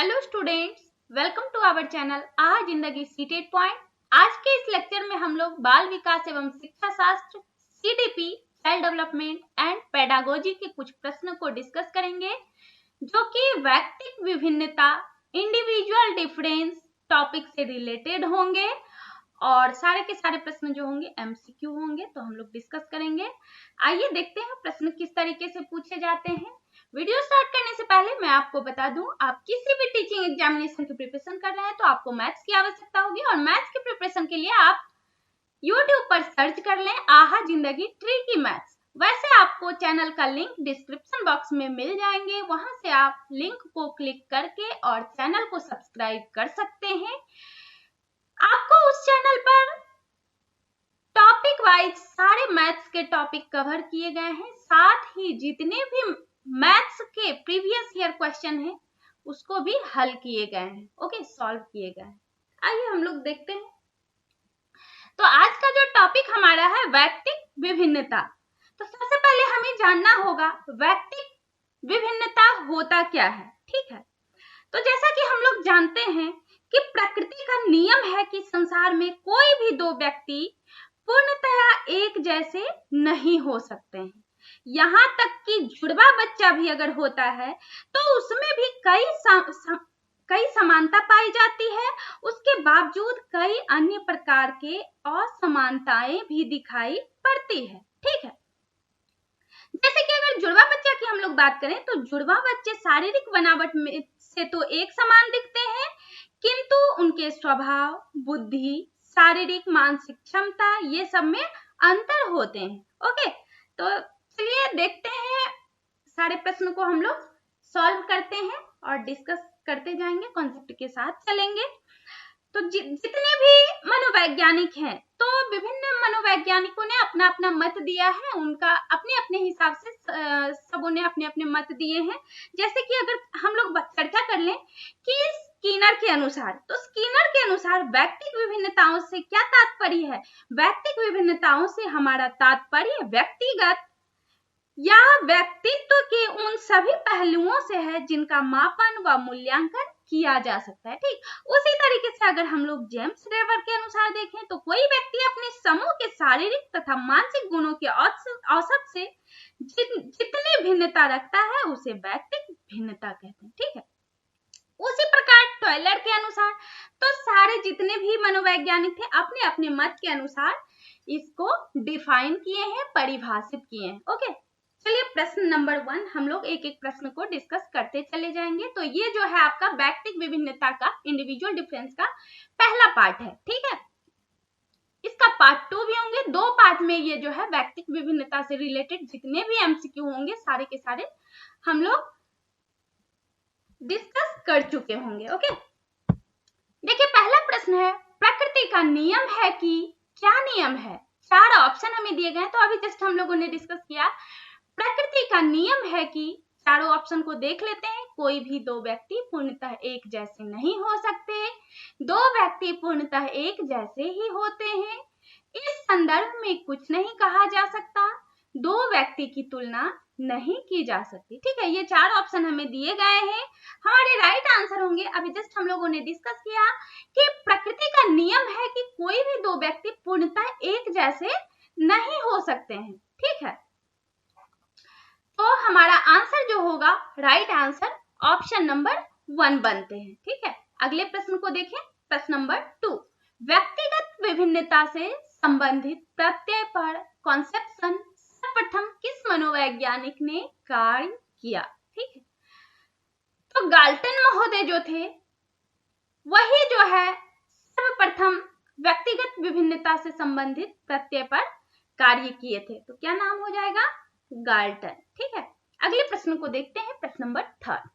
Hello students, welcome to our channel Aha Zindagi CTET point. आज के इस लेक्चर में हम लोग बाल विकास एवं शिक्षा शास्त्र CDP child development and pedagogy के कुछ प्रश्नों को डिस्कस करेंगे जो कि वैयक्तिक विभिन्नता इंडिविजुअल डिफरेंस टॉपिक से रिलेटेड होंगे और सारे के सारे प्रश्न जो होंगे एमसीक्यू होंगे, तो हम लोग डिस्कस करेंगे। आइए देखते हैं प्रश्न किस तरीके से पूछे जाते हैं। वीडियो स्टार्ट करने से पहले मैं आपको बता दूं, आप किसी भी टीचिंग एग्जामिनेशन की प्रिपरेशन कर रहे हैं तो आपको मैथ्स की आवश्यकता होगी और मैथ्स की प्रिपरेशन के लिए आप YouTube पर सर्च कर लें आहा जिंदगी ट्रिकी मैथ्स। वैसे आपको चैनल का लिंक डिस्क्रिप्शन बॉक्स में मिल जाएंगे, वहां से आप लिंक को क्लिक करके और चैनल को सब्सक्राइब कर सकते हैं। आपको उस चैनल पर टॉपिक वाइज सारे मैथ्स के टॉपिक कवर किए गए हैं, साथ ही जितने भी मैथ्स के प्रीवियस ईयर क्वेश्चन है उसको भी हल किए गए हैं, ओके, सॉल्व किए गए हैं। आइए हम लोग देखते हैं। तो आज का जो टॉपिक हमारा है वैयक्तिक विभिन्नता। तो सबसे पहले हमें जानना होगा वैयक्तिक विभिन्नता होता क्या है। ठीक है, तो जैसा कि हम लोग जानते हैं कि प्रकृति का नियम है कि संसार में कोई भी दो व्यक्ति पूर्णतया एक जैसे नहीं हो सकते हैं। यहाँ तक कि जुड़वा बच्चा भी अगर होता है तो उसमें भी कई समानता पाई जाती है, उसके बावजूद कई अन्य प्रकार के असमानताएं भी दिखाई पड़ती है। ठीक है, जैसे कि अगर जुड़वा बच्चा की हम लोग बात करें तो जुड़वा बच्चे शारीरिक बनावट में से तो एक समान दिखते हैं, किंतु उनके स्वभाव, बुद्धि, शारीरिक मानसिक क्षमता ये सब में अंतर होते हैं। ओके, तो चलिए देखते हैं, सारे प्रश्न को हम लोग सॉल्व करते हैं और डिस्कस करते जाएंगे, कॉन्सेप्ट के साथ चलेंगे। तो जितने भी मनोवैज्ञानिक हैं, तो विभिन्न मनोवैज्ञानिकों ने अपना अपना मत दिया है, उनका अपने अपने हिसाब से सबों ने अपने अपने मत दिए हैं। जैसे कि अगर हम लोग चर्चा कर लें कि स्किनर के अनुसार, तो स्किनर के अनुसार वैयक्तिक विभिन्नताओं से क्या तात्पर्य है। वैयक्तिक विभिन्नताओं से हमारा तात्पर्य व्यक्तिगत या व्यक्तित्व के उन सभी पहलुओं से है जिनका मापन व मूल्यांकन किया जा सकता है। ठीक, उसी तरीके से अगर हम लोग जेम्स रेवर के अनुसार देखें तो कोई व्यक्ति अपने समूह के शारीरिक तथा मानसिक गुणों के औसत से जितनी भिन्नता रखता है उसे वैयक्तिक भिन्नता कहते हैं। ठीक है, उसी प्रकार टॉयलर के अनुसार, तो सारे जितने भी मनोवैज्ञानिक थे अपने अपने मत के अनुसार इसको डिफाइन किए हैं, परिभाषित किए हैं। ओके, चलिए प्रश्न नंबर 1 हम लोग एक एक प्रश्न को डिस्कस करते चले जाएंगे। तो ये जो है आपका वैयक्तिक विभिन्नता का, इंडिविजुअल डिफरेंस का पहला पार्ट है। ठीक है, इसका पार्ट 2 भी होंगे, दो पार्ट में ये जो है वैयक्तिक विभिन्नता से रिलेटेड जितने भी एमसीक्यू होंगे सारे के सारे हम लोग डिस्कस कर चुके होंगे। ओके, देखिए पहला प्रश्न है, प्रकृति का नियम है कि क्या नियम है। चार ऑप्शन हमें दिए गए हैं, तो अभी जस्ट हम लोगों ने डिस्कस किया प्रकृति का नियम है कि, चारों ऑप्शन को देख लेते हैं। कोई भी दो व्यक्ति पूर्णतः एक जैसे नहीं हो सकते, दो व्यक्ति पूर्णतः एक जैसे ही होते हैं, इस संदर्भ में कुछ नहीं कहा जा सकता, दो व्यक्ति की तुलना नहीं की जा सकती। ठीक है, ये चार ऑप्शन हमें दिए गए हैं, हमारे राइट आंसर होंगे। अभी जस्ट हम लोगों ने डिस्कस किया कि प्रकृति का नियम है कि कोई भी दो व्यक्ति पूर्णतः एक जैसे नहीं हो सकते हैं। ठीक है, तो हमारा आंसर जो होगा, राइट आंसर ऑप्शन नंबर 1 बनते हैं। ठीक है, अगले प्रश्न को देखें, प्रश्न नंबर 2, व्यक्तिगत विभिन्नता से संबंधित प्रत्यय पर कॉन्सेप्शन सर्वप्रथम किस मनोवैज्ञानिक ने कार्य किया। ठीक है, तो गाल्टन महोदय जो थे वही जो है सर्वप्रथम व्यक्तिगत विभिन्नता से संबंधित प्रत्यय पर कार्य किए थे, तो क्या नाम हो जाएगा, गाल्टन। ठीक है, अगले प्रश्न को देखते हैं, प्रश्न नंबर 3।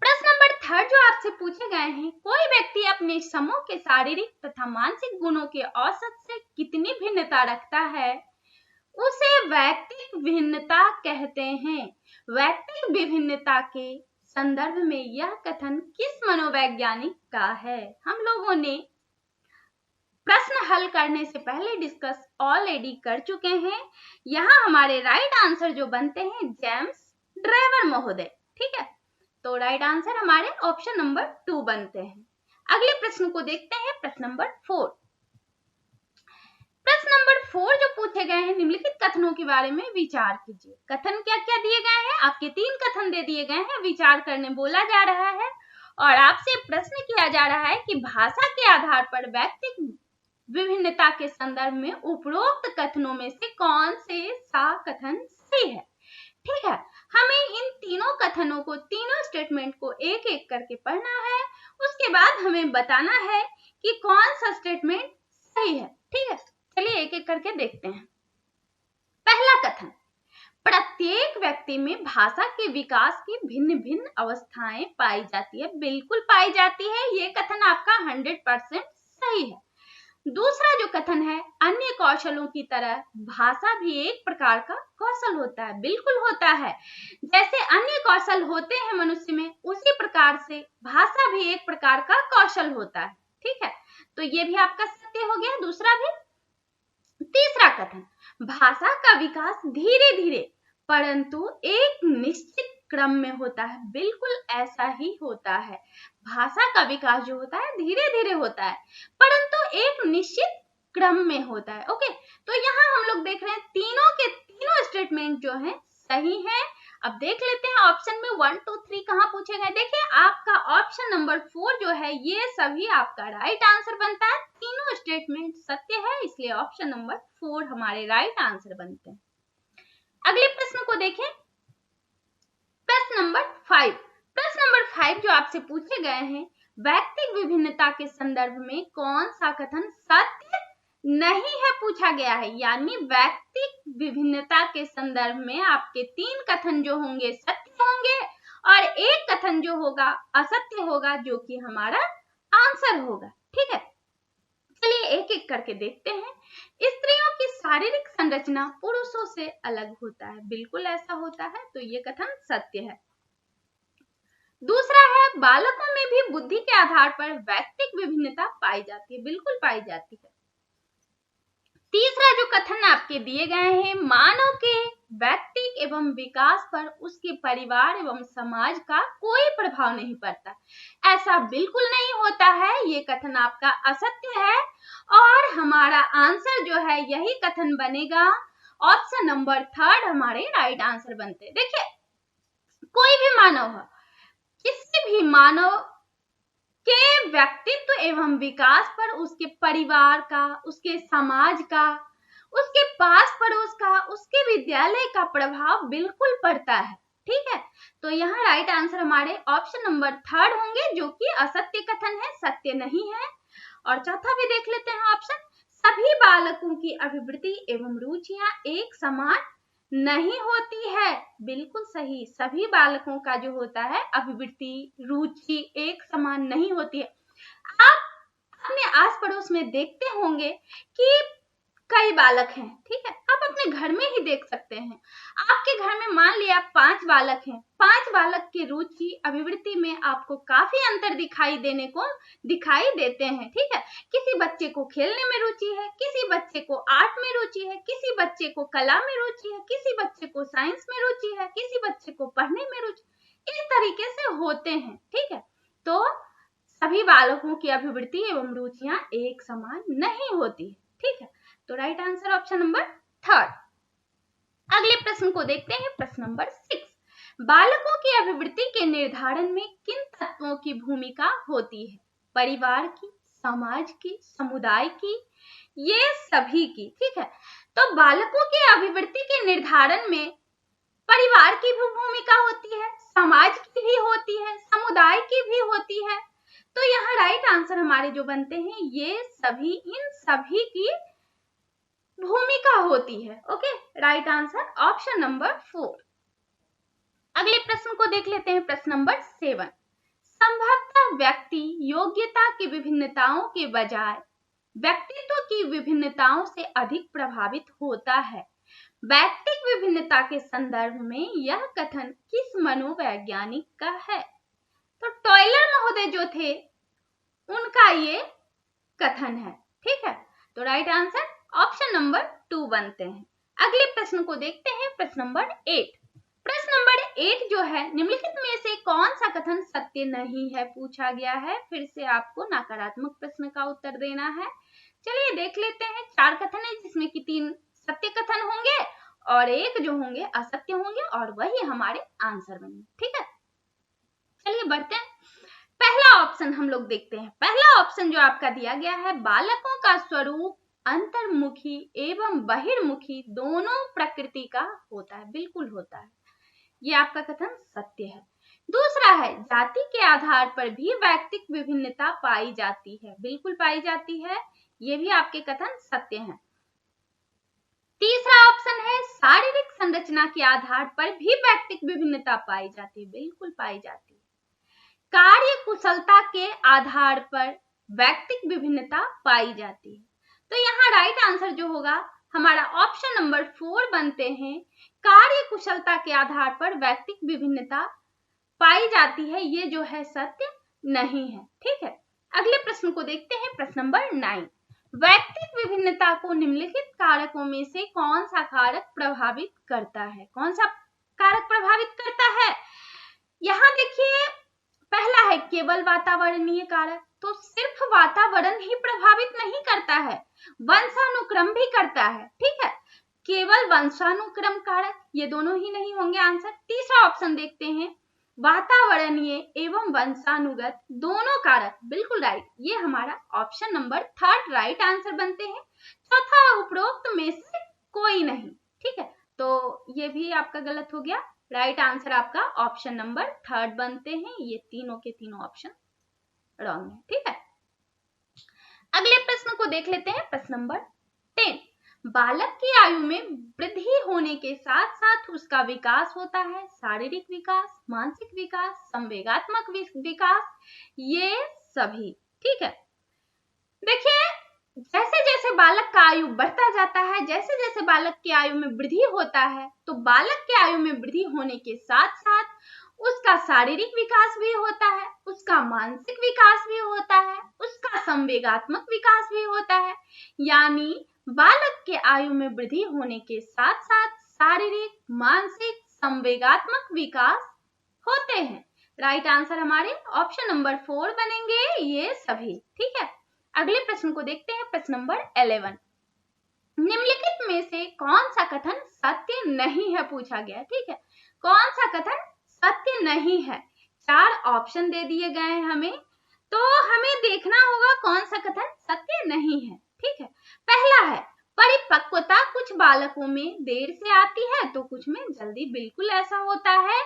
प्रश्न नंबर 3 जो आपसे पूछे गए हैं, कोई व्यक्ति अपने समूह के शारीरिक तथा मानसिक गुणों के औसत से कितनी भिन्नता रखता है उसे वैयक्तिक भिन्नता कहते हैं। वैयक्तिक विभिन्नता के संदर्भ में यह कथन किस मनोवैज्ञानिक का है। हम लोगों ने प्रश्न हल करने से पहले डिस्कस ऑलरेडी कर चुके हैं। यहाँ हमारे राइट आंसर जो बनते हैं जेम्स ड्रेवर महोदय। ठीक है, तो राइट आंसर हमारे ऑप्शन नंबर 2 बनते हैं। अगले प्रश्न को देखते हैं, प्रश्न नंबर 4। प्रश्न नंबर 4 जो पूछे गए हैं, निम्नलिखित कथनों के बारे में विचार कीजिए। कथन क्या क्या दिए गए हैं? आपके 3 कथन दे दिए गए हैं, विचार करने बोला जा रहा है और आपसे प्रश्न किया जा रहा है कि भाषा के आधार पर व्यक्तिगत विभिन्नता के संदर्भ में उपरोक्त कथनों में से कौन से सा कथन सही है। ठीक है, हमें इन तीनों कथनों को, तीनों स्टेटमेंट को एक एक करके पढ़ना है। उसके बाद हमें बताना है कि कौन सा स्टेटमेंट सही है। ठीक है, चलिए एक एक करके देखते हैं। पहला कथन, प्रत्येक व्यक्ति में भाषा के विकास की भिन्न भिन्न अवस्थाएं पाई जाती है। बिल्कुल पाई जाती है, ये कथन आपका 100% सही है। दूसरा जो कथन है, अन्य कौशलों की तरह भाषा भी एक प्रकार का कौशल होता है। बिल्कुल होता है, जैसे अन्य कौशल होते हैं मनुष्य में, उसी प्रकार से भाषा भी एक प्रकार का कौशल होता है। ठीक है, तो ये भी आपका सत्य हो गया, दूसरा भी। तीसरा कथन, भाषा का विकास धीरे धीरे परंतु एक निश्चित क्रम में होता है। बिल्कुल ऐसा ही होता है, भाषा का विकास जो होता है धीरे धीरे होता है, परंतु एक निश्चित क्रम में होता है। ओके, तो यहाँ हम लोग देख रहे हैं तीनों के तीनों स्टेटमेंट जो हैं सही हैं। अब देख लेते हैं ऑप्शन में 1, 2, 3 कहाँ पूछे गए। देखिए आपका ऑप्शन नंबर 4 जो है, ये सभी आपका राइट आंसर बनता है। तीनों स्टेटमेंट सत्य है, इसलिए ऑप्शन नंबर 4 हमारे राइट आंसर बनते हैं। अगले प्रश्न को देखें, प्रश्न नंबर 5। प्रश्न नंबर 5 जो आपसे पूछे गए हैं, व्यक्तिगत विभिन्नता के संदर्भ में कौन सा कथन सत्य नहीं है पूछा गया है। यानी व्यक्तिगत विभिन्नता के संदर्भ में आपके 3 कथन जो होंगे सत्य होंगे और एक कथन जो होगा असत्य होगा, जो कि हमारा आंसर होगा। ठीक है, चलिए एक एक करके देखते हैं। स्त्रियों की शारीरिक संरचना पुरुषों से अलग होता है। बिल्कुल ऐसा होता है, तो ये कथन सत्य है। दूसरा है, बालकों में भी बुद्धि के आधार पर व्यक्तिगत विभिन्नता पाई जाती है। बिल्कुल पाई जाती है। तीसरा जो कथन आपके दिए गए हैं, मानव के व्यक्तिगत एवं विकास पर उसके परिवार एवं समाज का कोई प्रभाव नहीं पड़ता। ऐसा बिल्कुल नहीं होता है, ये कथन आपका असत्य है और हमारा आंसर जो है यही कथन बनेगा। ऑप्शन नंबर 3 हमारे राइट आंसर बनते। देखिए, कोई भी मानव हो, किसी भी मानव के व्यक्तित्व एवं विकास पर उसके परिवार का, उसके समाज का, उसके पास पड़ोस का, उसके विद्यालय का प्रभाव बिल्कुल पड़ता है। ठीक है, तो यहाँ राइट आंसर हमारे ऑप्शन नंबर 3 होंगे, जो कि असत्य कथन है, सत्य नहीं है। और चौथा भी देख लेते हैं ऑप्शन, सभी बालकों की अभिवृत्ति एवं रुचियां एक समान नहीं होती है। बिल्कुल सही, सभी बालकों का जो होता है अभिवृत्ति, रुचि एक समान नहीं होती है। आप अपने आस पड़ोस में देखते होंगे कि कई बालक हैं। ठीक है, आप अपने घर में ही देख सकते हैं। आपके घर में मान लिया 5 बालक हैं, 5 बालक की रुचि अभिवृत्ति में आपको काफी अंतर दिखाई देते हैं। ठीक है, किसी बच्चे को खेलने में रुचि है, किसी बच्चे को आर्ट में रुचि है, किसी बच्चे को कला में रुचि है, किसी बच्चे को साइंस में रुचि है, किसी बच्चे को पढ़ने में रुचि, इस तरीके से होते हैं। ठीक है, तो सभी बालकों की अभिवृत्ति एवं रुचियां एक समान नहीं होती है। ठीक है, तो राइट आंसर ऑप्शन नंबर 3। अगले प्रश्न को देखते हैं, प्रश्न नंबर 6। बालकों की अभिवृत्ति के निर्धारण में किन तत्वों की भूमिका होती है? परिवार की, समाज की, समुदाय की, ये सभी की। ठीक है, तो बालकों की अभिवृत्ति के निर्धारण में परिवार की भी भूमिका होती है, समाज की भी होती है, समुदाय की भी होती है। तो यहाँ राइट आंसर हमारे जो बनते हैं, ये सभी, इन सभी की भूमिका होती है। Okay, right answer option number 4। अगले प्रश्न को देख लेते हैं, प्रश्न नंबर 7। संभवतः व्यक्ति योग्यता की विभिन्नताओं के बजाय व्यक्तित्व की विभिन्नताओं से अधिक प्रभावित होता है। व्यक्तिगत विभिन्नता के संदर्भ में यह कथन किस मनोवैज्ञानिक का है? तो टॉयलर महोदय जो थे, उनका ये कथन है। ठीक है, तो राइट आंसर ऑप्शन नंबर 2 बनते हैं। अगले प्रश्न को देखते हैं, प्रश्न नंबर 8। प्रश्न नंबर 8 जो है, निम्नलिखित में से कौन सा कथन सत्य नहीं है पूछा गया है। फिर से आपको नकारात्मक प्रश्न का उत्तर देना है। चलिए देख लेते हैं। 4 कथन है जिसमें कि 3 सत्य कथन होंगे और 1 जो होंगे असत्य होंगे और वही हमारे आंसर बनेंगे। ठीक है, चलिए बढ़ते हैं। पहला ऑप्शन हम लोग देखते हैं। पहला ऑप्शन जो आपका दिया गया है, बालकों का स्वरूप अंतर्मुखी एवं बहिर्मुखी दोनों प्रकृति का होता है। बिल्कुल होता है, ये आपका कथन सत्य है। दूसरा है, जाति के आधार पर भी व्यक्तिक विभिन्नता पाई जाती है। बिल्कुल पाई जाती है, ये भी आपके कथन सत्य है। तीसरा ऑप्शन है, शारीरिक संरचना के आधार पर भी व्यक्तिक विभिन्नता पाई जाती है। बिल्कुल पाई जाती है। कार्य कुशलता के आधार पर व्यक्तिक विभिन्नता पाई जाती है। तो यहाँ राइट आंसर जो होगा हमारा ऑप्शन नंबर 4 बनते हैं। कार्य कुशलता के आधार पर व्यक्तिक विभिन्नता पाई जाती है, ये जो है सत्य नहीं है। ठीक है, अगले प्रश्न को देखते हैं। प्रश्न नंबर 9, व्यक्तिक विभिन्नता को निम्नलिखित कारकों में से कौन सा कारक प्रभावित करता है। कौन सा कारक प्रभावित करता है? यहाँ देखिए, पहला है केवल वातावरणीय कारक। तो सिर्फ वातावरण ही प्रभावित नहीं करता है, वंशानुक्रम भी करता है। ठीक है, केवल वंशानुक्रम कारक, ये दोनों ही नहीं होंगे आंसर। तीसरा ऑप्शन देखते हैं, वातावरणीय एवं वंशानुगत दोनों कारक। बिल्कुल राइट, ये हमारा ऑप्शन नंबर 3 राइट आंसर बनते हैं। चौथा, उपरोक्त में से कोई नहीं। ठीक है, तो ये भी आपका गलत हो गया। राइट आंसर आपका ऑप्शन नंबर 3 बनते हैं। ये तीनों के तीनों ऑप्शन रॉन्ग है। ठीक है, अगले प्रश्न को देख लेते हैं। प्रश्न नंबर 10, बालक की आयु में वृद्धि होने के साथ साथ उसका विकास होता है। शारीरिक विकास, मानसिक विकास, संवेगात्मक विकास, ये सभी। ठीक है, देखिए जैसे जैसे बालक का आयु बढ़ता जाता है, जैसे जैसे बालक की आयु में वृद्धि होता है, तो बालक की आयु में वृद्धि होने के साथ साथ उसका शारीरिक विकास भी होता है, उसका मानसिक विकास भी होता है, उसका संवेगात्मक विकास भी होता है। यानी बालक के आयु में वृद्धि होने के साथ साथ शारीरिक, मानसिक, संवेगात्मक विकास होते हैं। राइट आंसर हमारे ऑप्शन नंबर 4 बनेंगे, ये सभी। ठीक है, अगले प्रश्न को देखते हैं। प्रश्न नंबर 11, निम्नलिखित में से कौन सा कथन सत्य नहीं है पूछा गया। ठीक है, कौन सा कथन सत्य नहीं है? 4 ऑप्शन दे दिए गए हैं हमें, तो हमें देखना होगा कौन सा कथन सत्य नहीं है। ठीक है, पहला है, परिपक्वता कुछ बालकों में देर से आती है तो कुछ में जल्दी। बिल्कुल ऐसा होता है,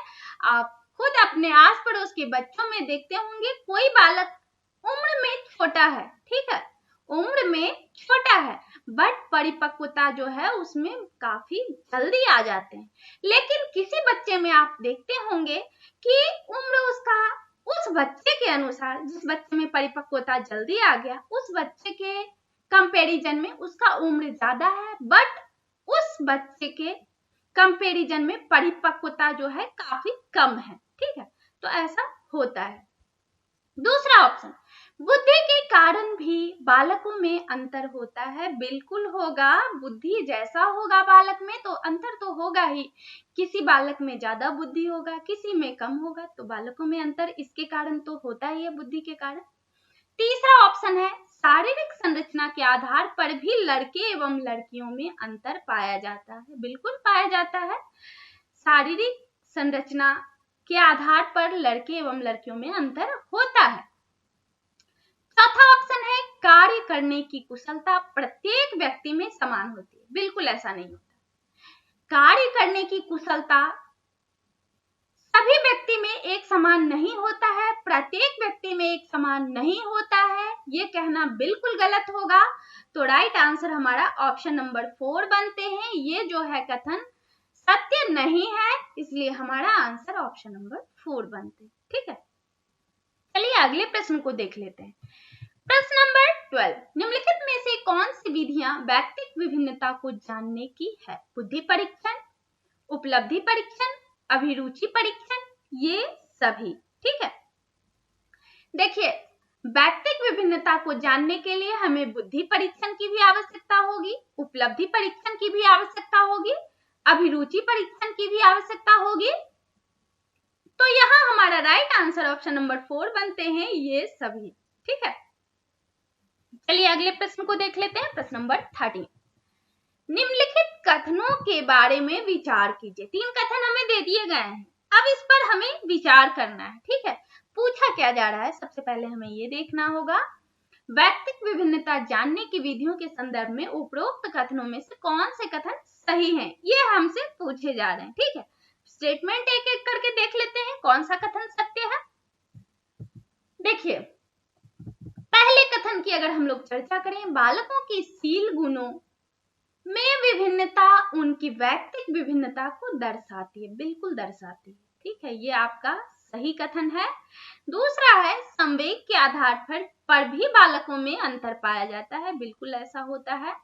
आप खुद अपने आस पड़ोस के बच्चों में देखते होंगे, कोई बालक उम्र में छोटा है। ठीक है, उम्र में छोटा है, बट परिपक्वता जो है उसमें काफी जल्दी आ जाते हैं। लेकिन किसी बच्चे में आप देखते होंगे कि उम्र उसका उस बच्चे के अनुसार, जिस बच्चे में परिपक्वता जल्दी आ गया, उस बच्चे के कंपैरिजन में उसका उम्र ज्यादा है, बट उस बच्चे के कंपैरिजन में परिपक्वता जो है काफी कम है। ठीक है, तो ऐसा होता है। दूसरा ऑप्शन, बुद्धि के कारण भी बालकों में अंतर होता है। बिल्कुल होगा, बुद्धि जैसा होगा बालक में तो अंतर तो होगा ही। किसी बालक में ज्यादा बुद्धि होगा, किसी में कम होगा, तो बालकों में अंतर इसके कारण तो होता ही है, बुद्धि के कारण। तीसरा ऑप्शन है, शारीरिक संरचना के आधार पर भी लड़के एवं लड़कियों में अंतर पाया जाता है। बिल्कुल पाया जाता है, शारीरिक संरचना के आधार पर लड़के एवं लड़कियों में अंतर होता है। चौथा ऑप्शन है, कार्य करने की कुशलता प्रत्येक व्यक्ति में समान होती है। बिल्कुल ऐसा नहीं होता, कार्य करने की कुशलता सभी व्यक्ति में एक समान नहीं होता है, प्रत्येक व्यक्ति में एक समान नहीं होता है, ये कहना बिल्कुल गलत होगा। तो राइट आंसर हमारा ऑप्शन नंबर 4 बनते हैं। ये जो है कथन सत्य नहीं है, इसलिए हमारा आंसर ऑप्शन नंबर 4 बनते हैं। ठीक है, चलिए अगले प्रश्न को देख लेते हैं। प्रश्न नंबर 12, निम्नलिखित में से कौन सी विधियां व्यक्तिक विभिन्नता को जानने की है? बुद्धि परीक्षण, उपलब्धि परीक्षण, अभिरुचि परीक्षण, ये सभी। ठीक है, देखिए व्यक्तिक विभिन्नता को जानने के लिए हमें बुद्धि परीक्षण की भी आवश्यकता होगी, उपलब्धि परीक्षण की भी आवश्यकता होगी, अभिरुचि परीक्षण की भी आवश्यकता होगी। तो यहाँ हमारा राइट आंसर ऑप्शन नंबर 4 बनते हैं ये सभी। ठीक है, चलिए अगले प्रश्न को देख लेते हैं। प्रश्न नंबर 13, निम्नलिखित कथनों के बारे में विचार कीजिए। 3 कथन हमें दे दिए गए हैं, अब इस पर हमें विचार करना है। ठीक है, पूछा क्या जा रहा है, सबसे पहले हमें ये देखना होगा, वैयक्तिक विभिन्नता जानने की विधियों के संदर्भ में उपरोक्त कथनों में से कौन से कथन सही हैं, ये हमसे पूछे जा रहे हैं। ठीक है, स्टेटमेंट एक एक करके देख लेते हैं कौन सा कथन सत्य है। देखिए, पहले कथन की अगर हम लोग चर्चा करें, बालकों की शील गुणों में विभिन्नता उनकी वैयक्तिक विभिन्नता को दर्शाती है, बिल्कुल दर्शाती है। ठीक है, ये आपका सही कथन है। दूसरा है, संवेग के आधार पर भी बालकों में अंतर पाया जाता है, बिल्कुल ऐसा होता है।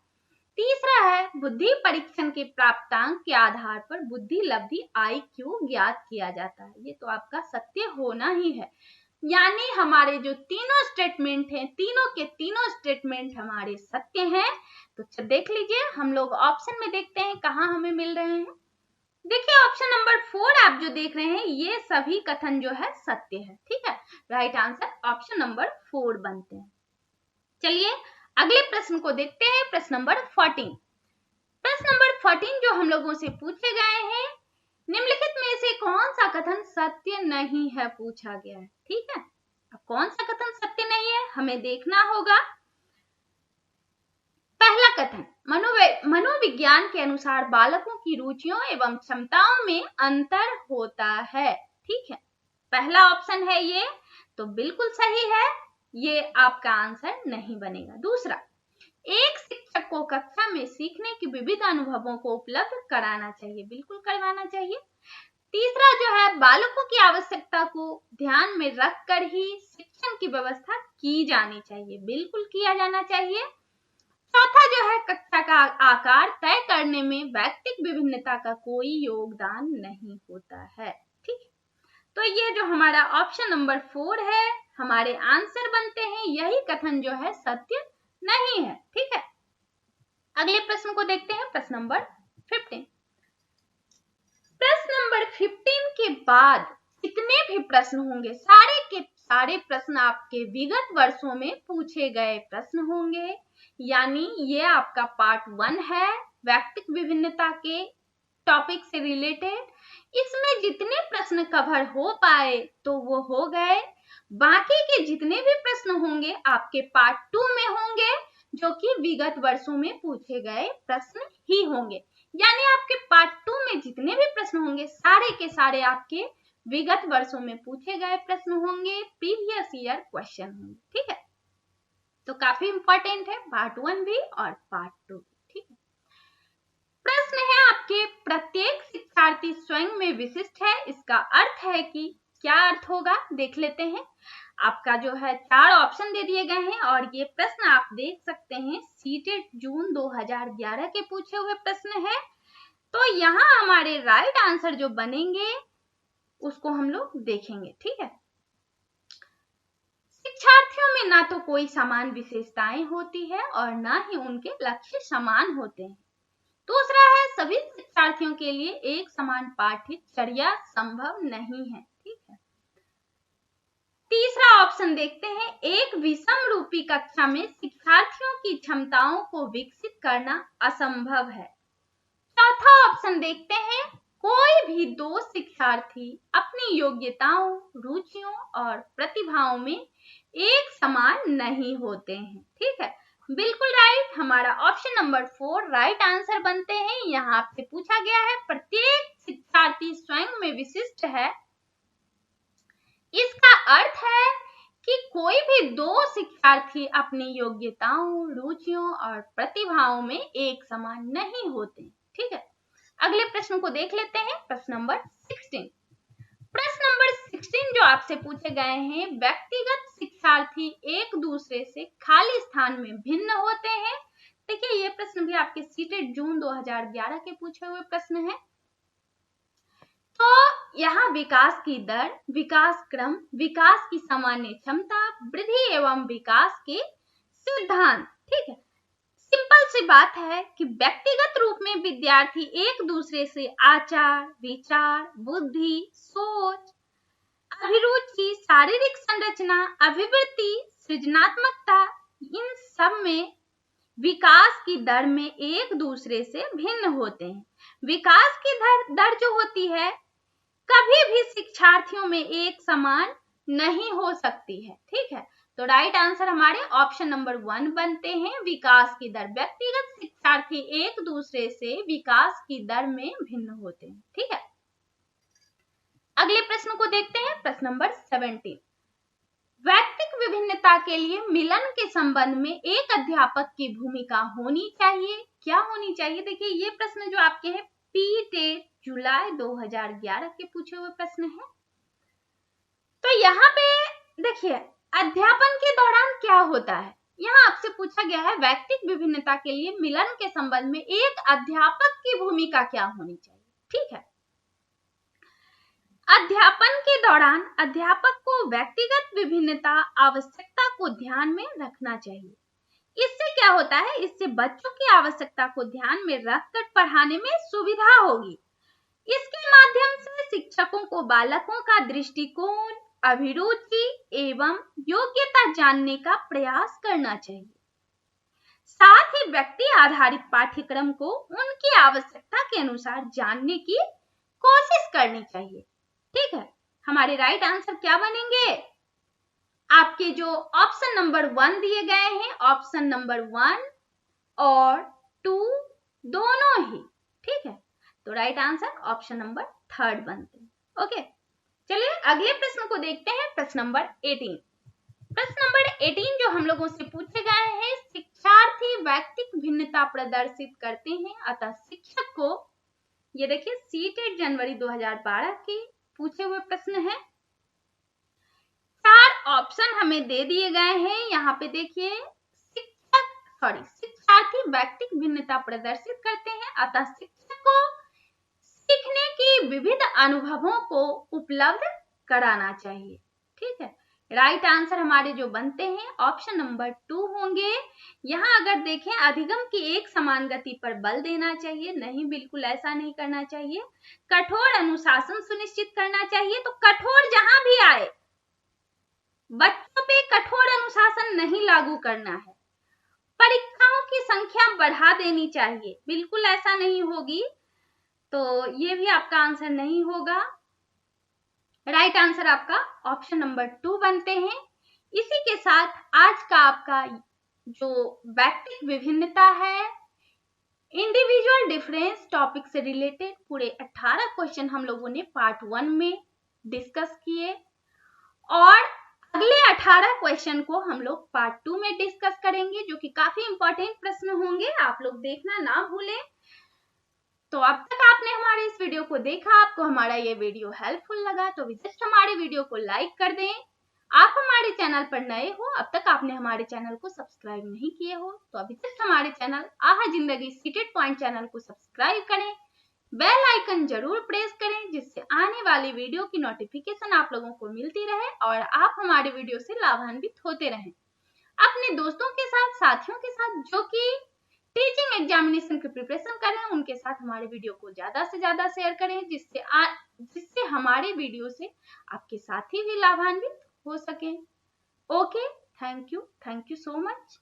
तीसरा है, बुद्धि परीक्षण के प्राप्तांक के आधार पर बुद्धि लब्धि IQ ज्ञात किया जाता है, ये तो आपका सत्य होना ही है। यानी हमारे जो तीनों स्टेटमेंट हैं, तीनों के तीनों स्टेटमेंट हमारे सत्य हैं। तो देख लीजिए, हम लोग ऑप्शन में देखते हैं कहाँ हमें मिल रहे हैं। देखिए, ऑप्शन नंबर 4 आप जो देख रहे हैं, ये सभी कथन जो है सत्य है। ठीक है, राइट आंसर ऑप्शन नंबर 4 बनते हैं। चलिए अगले प्रश्न को देखते हैं। प्रश्न नंबर 14, प्रश्न नंबर 14 जो हम लोगों से पूछे गए हैं, निम्नलिखित में से कौन सा कथन सत्य नहीं है, पूछा गया है। ठीक है, अब कौन सा कथन सत्य नहीं है हमें देखना होगा। पहला कथन, मनोविज्ञान के अनुसार बालकों की रुचियों एवं क्षमताओं में अंतर होता है। ठीक है, पहला ऑप्शन है ये, तो बिल्कुल सही है, ये आपका आंसर नहीं बनेगा। दूसरा, एक शिक्षक को कक्षा में सीखने के विविध अनुभवों को उपलब्ध कराना चाहिए, बिल्कुल करवाना चाहिए। तीसरा जो है, बालकों की आवश्यकता को ध्यान में रखकर ही शिक्षण की व्यवस्था की जानी चाहिए, बिल्कुल किया जाना चाहिए। चौथा जो है, कक्षा का आकार तय करने में वैयक्तिक विभिन्नता का कोई योगदान नहीं होता है। ठीक, तो ये जो हमारा ऑप्शन नंबर 4 है, हमारे आंसर बनते हैं, यही कथन जो है सत्य नहीं है। ठीक है, अगले प्रश्न को देखते हैं। प्रश्न नंबर 15, प्रश्न नंबर 15 के बाद कितने भी प्रश्न होंगे, सारे के सारे प्रश्न आपके विगत वर्षों में पूछे गए प्रश्न होंगे। यानी ये आपका पार्ट 1 है, वैयक्तिक विभिन्नता के टॉपिक से रिलेटेड। इसमें जितने प्रश्न कवर हो पाए तो वो हो गए, बाकी के जितने भी प्रश्न होंगे आपके पार्ट 2 में होंगे, जो कि विगत वर्षों में पूछे गए प्रश्न ही होंगे। यानी आपके पार्ट 2 में जितने भी प्रश्न होंगे, सारे के सारे आपके विगत वर्षों में पूछे गए प्रश्न होंगे, प्रीवियस ईयर क्वेश्चन होंगे। ठीक है, तो काफी इंपॉर्टेंट है पार्ट 1 भी और पार्ट 2। ठीक है, प्रश्न है आपके, प्रत्येक शिक्षार्थी स्वयं में विशिष्ट है, इसका अर्थ है कि क्या अर्थ होगा, देख लेते हैं। आपका जो है 4 ऑप्शन दे दिए गए हैं और ये प्रश्न आप देख सकते हैं सीटेट जून 2011 के पूछे हुए प्रश्न है। तो यहाँ हमारे राइट आंसर जो बनेंगे उसको हम लोग देखेंगे। ठीक है, शिक्षार्थियों में ना तो कोई समान विशेषताएं होती है और ना ही उनके लक्ष्य समान होते हैं। दूसरा है, सभी शिक्षार्थियों के लिए एक समान पाठ्यचर्या संभव नहीं है। ठीक है, तीसरा ऑप्शन देखते हैं, एक विषम रूपी कक्षा में शिक्षार्थियों की क्षमताओं को विकसित करना असंभव है। चौथा ऑप्शन देखते हैं, कोई भी 2 शिक्षार्थी अपनी योग्यताओं, रुचियों और प्रतिभाओं में एक समान नहीं होते हैं। ठीक है, बिल्कुल राइट, हमारा ऑप्शन नंबर 4 राइट आंसर बनते हैं। यहाँ आपसे पूछा गया है प्रत्येक शिक्षार्थी स्वयं में विशिष्ट है, इसका अर्थ है कि कोई भी 2 शिक्षार्थी अपनी योग्यताओं, रुचियों और प्रतिभाओं में एक समान नहीं होते। ठीक है, अगले प्रश्न को देख लेते हैं। प्रश्न नंबर 16, प्रश्न नंबर 16 जो आपसे पूछे गए हैं, व्यक्तिगत शिक्षार्थी एक दूसरे से खाली स्थान में भिन्न होते हैं। देखिए, ये प्रश्न भी आपके सीटेट जून 2011 के पूछे हुए प्रश्न है। तो यहाँ विकास की दर, विकास क्रम, विकास की सामान्य क्षमता, वृद्धि एवं विकास के सिद्धांत। ठीक है, सिंपल सी बात है कि व्यक्तिगत रूप में विद्यार्थी एक दूसरे से आचार, विचार, बुद्धि, सोच, अभिरुचि, शारीरिक संरचना, अभिवृत्ति, सृजनात्मकता, इन सब में विकास की दर में एक दूसरे से भिन्न होते हैं। विकास की दर जो होती है कभी भी शिक्षार्थियों में एक समान नहीं हो सकती है। ठीक है, तो राइट आंसर हमारे ऑप्शन नंबर 1 बनते हैं, विकास की दर। व्यक्तिगत शिक्षार्थी एक दूसरे से विकास की दर में भिन्न होते हैं। ठीक है, अगले प्रश्न को देखते हैं, प्रश्न नंबर 17। वैयक्तिक विभिन्नता के लिए मिलन के संबंध में एक अध्यापक की भूमिका होनी चाहिए। क्या होनी चाहिए? देखिए, ये प्रश्न जो आपके हैं पीटेट जुलाई 2011 के पूछे हुए प्रश्न है। तो यहाँ पे देखिए, अध्यापन के दौरान क्या होता है, यहाँ आपसे पूछा गया है वैयक्तिक विभिन्नता के लिए मिलन के संबंध में एक अध्यापक की भूमिका क्या होनी चाहिए। ठीक है, अध्यापन के दौरान अध्यापक को व्यक्तिगत विभिन्नता आवश्यकता को ध्यान में रखना चाहिए। इससे क्या होता है, इससे बच्चों की आवश्यकता को ध्यान में रखकर पढ़ाने में सुविधा होगी। इसके माध्यम से शिक्षकों को बालकों का दृष्टिकोण, अभिरुचि एवं योग्यता जानने का प्रयास करना चाहिए। साथ ही व्यक्ति आधारित पाठ्यक्रम को उनकी आवश्यकता के अनुसार जानने की कोशिश करनी चाहिए। ठीक है, हमारे राइट आंसर क्या बनेंगे? आपके जो ऑप्शन नंबर 1 दिए गए हैं, ऑप्शन नंबर 1 और 2 दोनों ही। ठीक है, तो राइट आंसर ऑप्शन नंबर 3 बनते हैं। ओके, चलिए अगले प्रश्न को देखते हैं, प्रश्न नंबर 18। प्रश्न नंबर 18 जो हम लोगों से पूछे गए हैं, शिक्षार्थी वैयक्तिक भिन्नता प्रदर्शित करते हैं, अतः शिक्षक को, ये देखिए सीटेट जनवरी 2012 के पूछे हुए प्रश्न है। 4 ऑप्शन हमें दे दिए गए हैं। यहाँ पे देखिए, शिक्षार्थी वैयक्तिक भिन्नता प्रदर्शित करते हैं, अतः शिक्षक को सीखने की विविध अनुभवों को उपलब्ध कराना चाहिए। ठीक है, राइट आंसर हमारे जो बनते हैं ऑप्शन नंबर 2 होंगे। यहाँ अगर देखें, अधिगम की एक समान गति पर बल देना चाहिए, नहीं, बिल्कुल ऐसा नहीं करना चाहिए। कठोर अनुशासन सुनिश्चित करना चाहिए, तो कठोर जहां भी आए, बच्चों पे कठोर अनुशासन नहीं लागू करना है। परीक्षाओं की संख्या बढ़ा देनी चाहिए, बिल्कुल ऐसा नहीं होगी, तो ये भी आपका आंसर नहीं होगा। राइट आंसर आपका ऑप्शन नंबर 2 बनते हैं। इसी के साथ आज का आपका जो वैयक्तिक विभिन्नता है, इंडिविजुअल डिफरेंस टॉपिक से रिलेटेड पूरे 18 क्वेश्चन हम लोगों ने पार्ट 1 में डिस्कस किए, और अगले 18 क्वेश्चन को हम लोग पार्ट 2 में डिस्कस करेंगे, जो कि काफी इंपॉर्टेंट प्रश्न होंगे, आप लोग देखना ना भूलें। तो अब तक आपने हमारे इस वीडियो को देखा, आपको हमारा ये वीडियो हेल्पफुल लगा तो जस्ट हमारे वीडियो को लाइक कर दें। आप हमारे चैनल पर नए हो, अब तक आपने हमारे चैनल को सब्सक्राइब नहीं किए हो, तो अभी जस्ट हमारे channel Aha Zindagi CTET point channel को सब्सक्राइब करें, बेल आइकन जरूर प्रेस करें, जिससे आने वाली वीडियो की नोटिफिकेशन आप लोगों को मिलती रहे और आप हमारे वीडियो से लाभान्वित होते रहें। अपने दोस्तों के साथ, साथियों के साथ जो कि टीचिंग एग्जामिनेशन की प्रिपरेशन कर रहे हैं, उनके साथ हमारे वीडियो को ज्यादा से ज्यादा शेयर करें, जिससे हमारे वीडियो से आपके साथी भी लाभान्वित हो सके। Okay, thank you so much.